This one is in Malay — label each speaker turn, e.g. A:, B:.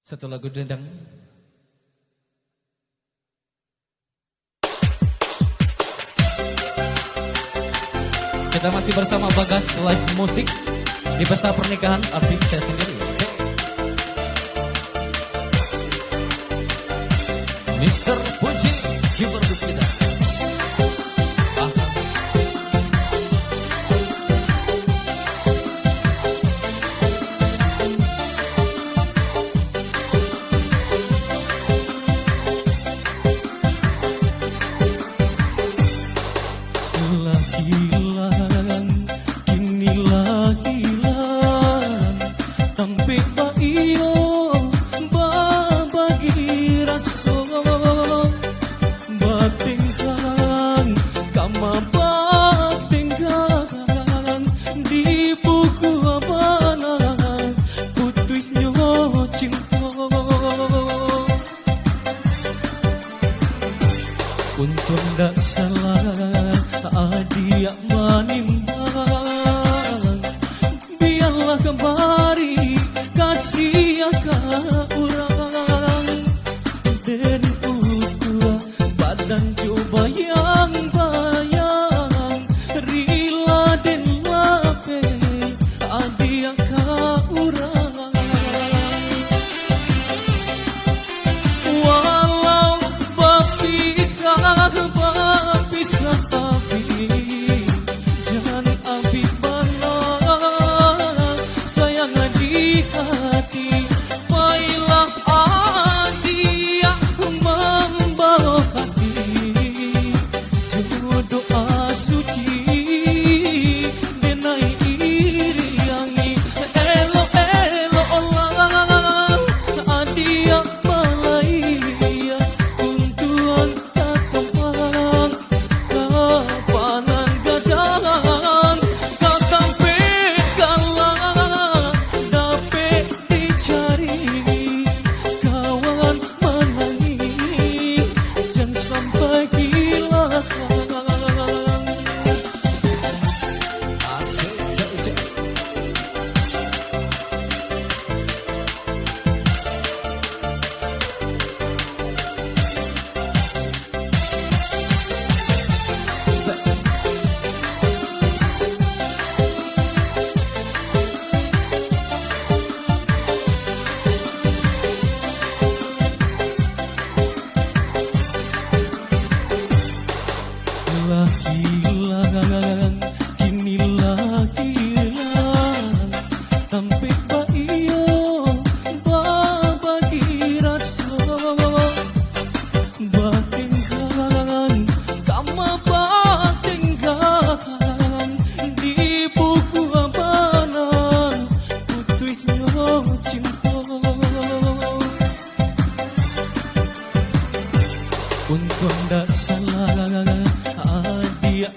A: Satu lagu dendang. Kita masih bersama Bagas Live Musik di pesta pernikahan artis saya sendiri. Mr. Puji Gimana kita?
B: Untuk ndak salah adia manimbang, biarlah kembali kasih ke orang. Dan ukuran badan coba yang bayang, rila dan lape adia ke orang. Bisa tapi jangan abi bana sayang di hati, baiklah adia membawa hati jodoh suci denai iriangi elo elo orang adia malaya untuan tatapang hilang, kini lagi hilang, sampai bayo bagi rasa batingkan, kama batingkan di buku abana putusnya cinta. Untuk ndak salah adia